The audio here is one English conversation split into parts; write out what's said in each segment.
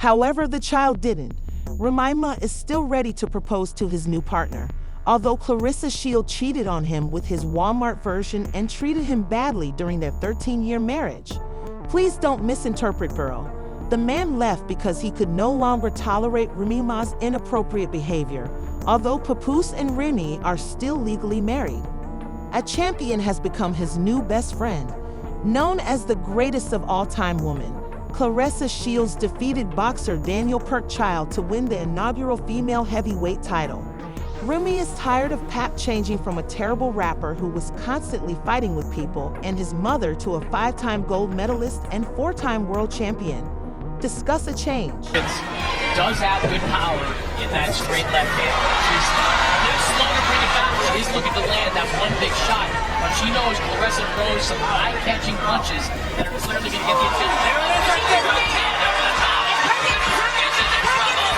However, the child didn't. Remy is still ready to propose to his new partner, although Clarissa Shield cheated on him with his Walmart version and treated him badly during their 13-year marriage. Please don't misinterpret, girl. The man left because he could no longer tolerate Remy's inappropriate behavior, although Papoose and Remy are still legally married. A champion has become his new best friend. Known as the greatest of all-time woman, Clarissa Shields defeated boxer Daniel Perkchild to win the inaugural female heavyweight title. Remy is tired of Pap changing from a terrible rapper who was constantly fighting with people and his mother to a 5-time gold medalist and 4-time world champion. Discuss a change. Does have good power in that straight left hand. She's slow to bring it back. She's looking to land that one big shot, but she knows Clarissa throws some eye-catching punches that are clearly going to get the attention. There it is, right there, right hand over the top. Perkins is in trouble.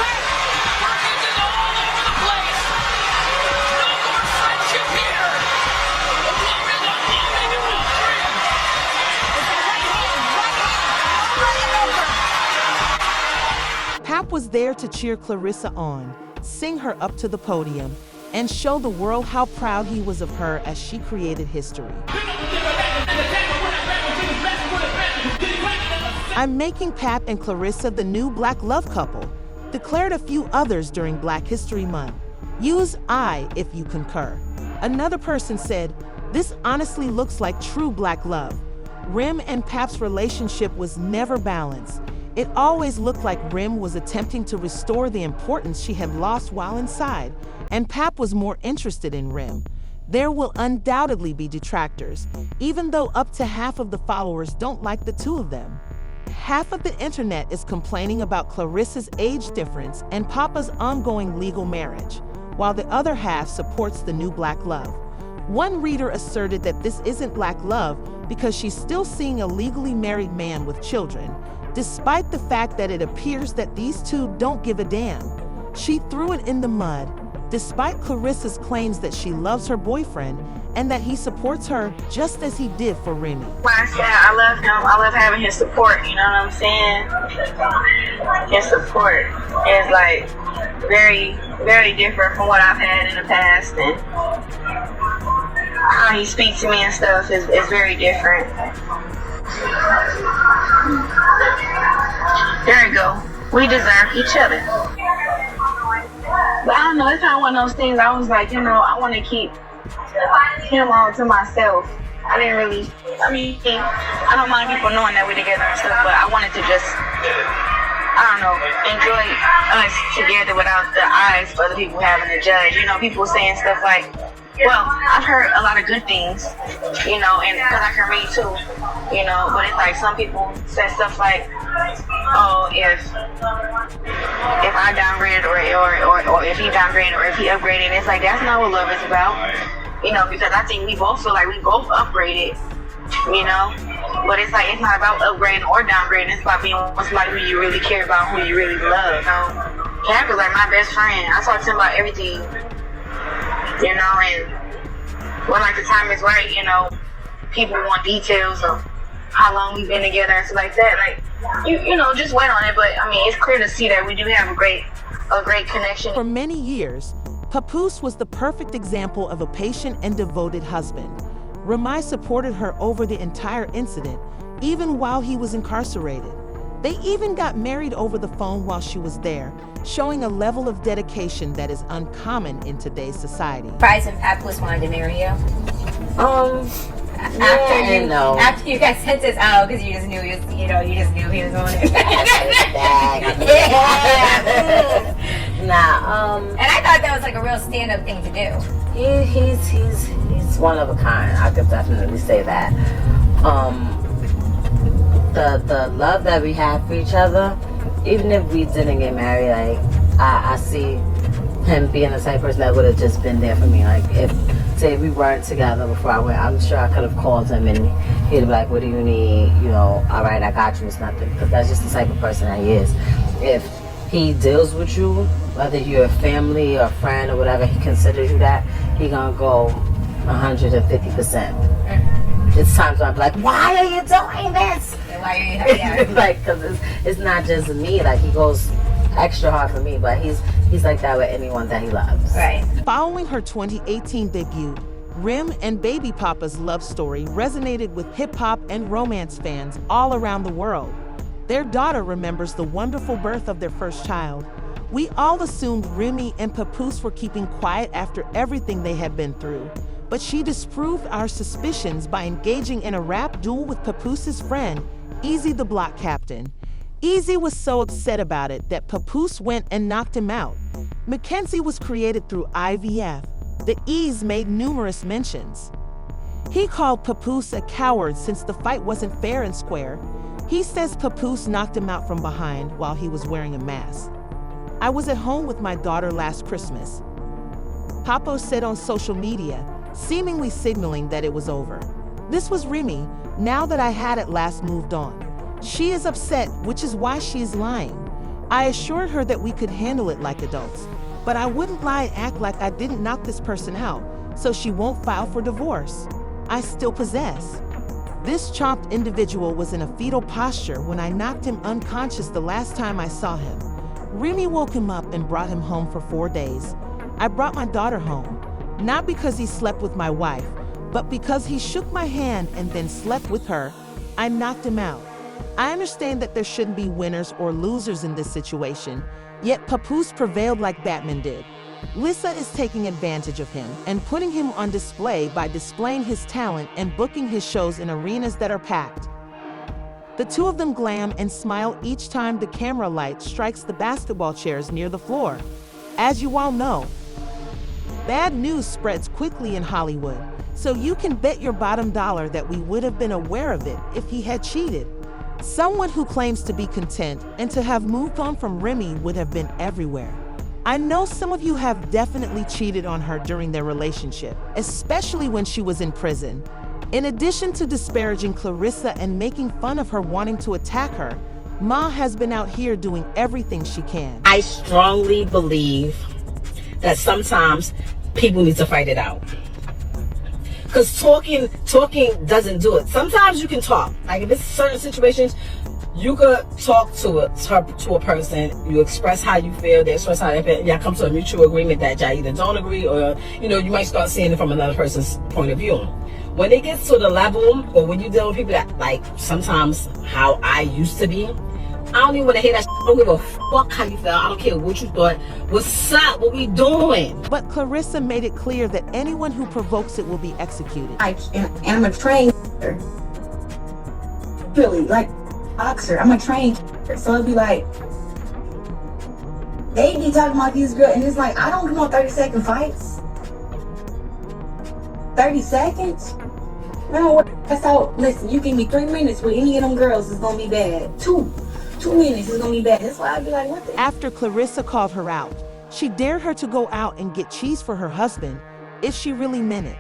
Perkins is all over the place. No more friendship here. The love is unloading in all three. Pap was there to cheer Clarissa on, sing her up to the podium, and show the world how proud he was of her as she created history. I'm making Pap and Clarissa the new Black love couple, declared a few others during Black History Month. Use I if you concur. Another person said, "This honestly looks like true Black love." Rem and Pap's relationship was never balanced. It always looked like Rem was attempting to restore the importance she had lost while inside, and Pap was more interested in Rem. There will undoubtedly be detractors, even though up to half of the followers don't like the two of them. Half of the internet is complaining about Clarissa's age difference and Papa's ongoing legal marriage, while the other half supports the new Black love. One reader asserted that this isn't Black love because she's still seeing a legally married man with children, despite the fact that it appears that these two don't give a damn. She threw it in the mud, despite Clarissa's claims that she loves her boyfriend and that he supports her just as he did for Remy. When I said I love him, I love having his support, you know what I'm saying? His support is like very, very different from what I've had in the past, and how he speaks to me and stuff is very different. There you go. We deserve each other. But I don't know, it's kind of one of those things I was like, I want to keep him all to myself. I didn't really, I don't mind people knowing that we're together and stuff, but I wanted to just, enjoy us together without the eyes for other people having to judge. People saying stuff like, well, I've heard a lot of good things, and because I can read too, but it's like some people say stuff like, oh, if I downgraded or if he downgraded or if he upgraded, it's like, that's not what love is about, because I think we both feel like we both upgraded, but it's like, it's not about upgrading or downgrading, it's about being with somebody who you really care about, who you really love, Cap is like my best friend. I talk to him about everything. And when like the time is right, people want details of how long we've been together and stuff like that. Like, just wait on it. But it's clear to see that we do have a great connection. For many years, Papoose was the perfect example of a patient and devoted husband. Remy supported her over the entire incident, even while he was incarcerated. They even got married over the phone while she was there, showing a level of dedication that is uncommon in today's society. Price and Papoose wanted to marry you? After you got sentenced, because you just knew he was, you just knew he was on it. And I thought that was like a real stand-up thing to do. He's one of a kind. I could definitely say that. The love that we have for each other, even if we didn't get married, like I see him being the type of person that would have just been there for me. Like if we weren't together before I went, I'm sure I could have called him and he'd be like, "What do you need? All right, I got you. It's nothing." Because that's just the type of person that he is. If he deals with you, whether you're a family or a friend or whatever, he considers you that, he gonna go 150%. it's times where I'm like, why are you doing this? And why are you? Yeah. Like, because it's not just me. Like, he goes extra hard for me, but he's like that with anyone that he loves. Right. Following her 2018 debut, Rem and Baby Papa's love story resonated with hip-hop and romance fans all around the world. Their daughter remembers the wonderful birth of their first child. We all assumed Remy and Papoose were keeping quiet after everything they had been through, but she disproved our suspicions by engaging in a rap duel with Papoose's friend, Easy the Block Captain. Easy was so upset about it that Papoose went and knocked him out. Mackenzie was created through IVF. The Ease made numerous mentions. He called Papoose a coward since the fight wasn't fair and square. He says Papoose knocked him out from behind while he was wearing a mask. I was at home with my daughter last Christmas. Papo said on social media, seemingly signaling that it was over. This was Remy, now that I had at last moved on. She is upset, which is why she is lying. I assured her that we could handle it like adults, but I wouldn't lie and act like I didn't knock this person out, so she won't file for divorce. I still possess. This chopped individual was in a fetal posture when I knocked him unconscious the last time I saw him. Remy woke him up and brought him home for 4 days. I brought my daughter home, not because he slept with my wife, but because he shook my hand and then slept with her. I knocked him out. I understand that there shouldn't be winners or losers in this situation, yet Papoose prevailed like Batman did. Lissa is taking advantage of him and putting him on display by displaying his talent and booking his shows in arenas that are packed. The two of them glam and smile each time the camera light strikes the basketball chairs near the floor. As you all know, bad news spreads quickly in Hollywood, so you can bet your bottom dollar that we would have been aware of it if he had cheated. Someone who claims to be content and to have moved on from Remy would have been everywhere. I know some of you have definitely cheated on her during their relationship, especially when she was in prison. In addition to disparaging Clarissa and making fun of her wanting to attack her, Ma has been out here doing everything she can. I strongly believe that sometimes people need to fight it out. Because talking doesn't do it. Sometimes you can talk. Like if it's certain situations, you could talk to a person. You express how you feel. They express how they feel. Y'all come to a mutual agreement that y'all either don't agree or you might start seeing it from another person's point of view. When it gets to the level, or when you deal with people that like sometimes how I used to be, I don't even want to hear that shit. I don't give a fuck how you feel. I don't care what you thought. What's up? What we doing? But Clarissa made it clear that anyone who provokes it will be executed. And I'm a trained really like boxer. I'm a trained so it'd be like they be talking about these girls and it's like I don't want 30-second fights. 30 seconds? No, that's how. Listen, you give me 3 minutes with any of them girls, it's gonna be bad. 2 minutes is gonna be bad. That's why I'd be like, what the? After Clarissa called her out, she dared her to go out and get cheese for her husband if she really meant it.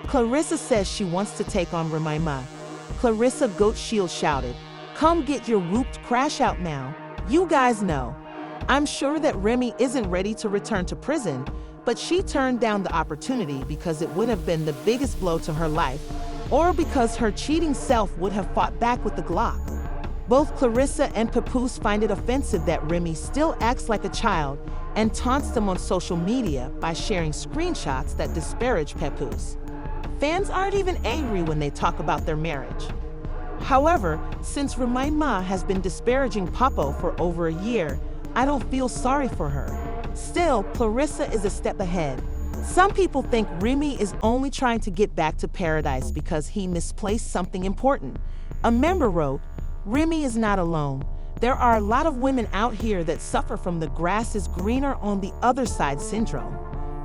Clarissa says she wants to take on Remy. Clarissa Goat Shield shouted, "Come get your whooped crash out now. You guys know." I'm sure that Remy isn't ready to return to prison, but she turned down the opportunity because it would have been the biggest blow to her life, or because her cheating self would have fought back with the Glock. Both Clarissa and Papoose find it offensive that Remy still acts like a child and taunts them on social media by sharing screenshots that disparage Papoose. Fans aren't even angry when they talk about their marriage. However, since Remy Ma has been disparaging Papo for over a year, I don't feel sorry for her. Still, Clarissa is a step ahead. Some people think Remy is only trying to get back to paradise because he misplaced something important. A member wrote, "Remy is not alone. There are a lot of women out here that suffer from the grass is greener on the other side syndrome."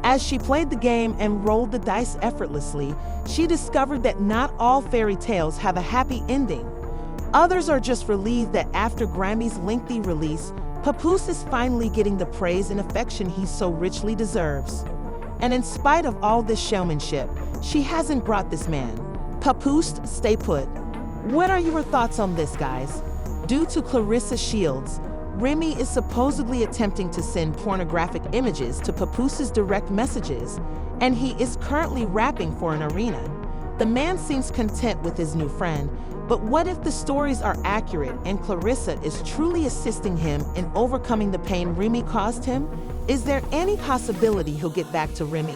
As she played the game and rolled the dice effortlessly, she discovered that not all fairy tales have a happy ending. Others are just relieved that after Grammy's lengthy release, Papoose is finally getting the praise and affection he so richly deserves. And in spite of all this showmanship, she hasn't brought this man. Papoose, stay put. What are your thoughts on this, guys? Due to Clarissa Shields, Remy is supposedly attempting to send pornographic images to Papoose's direct messages, and he is currently rapping for an arena. The man seems content with his new friend, but what if the stories are accurate and Clarissa is truly assisting him in overcoming the pain Remy caused him? Is there any possibility he'll get back to Remy?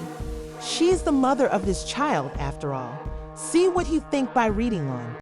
She's the mother of his child, after all. See what you think by reading on.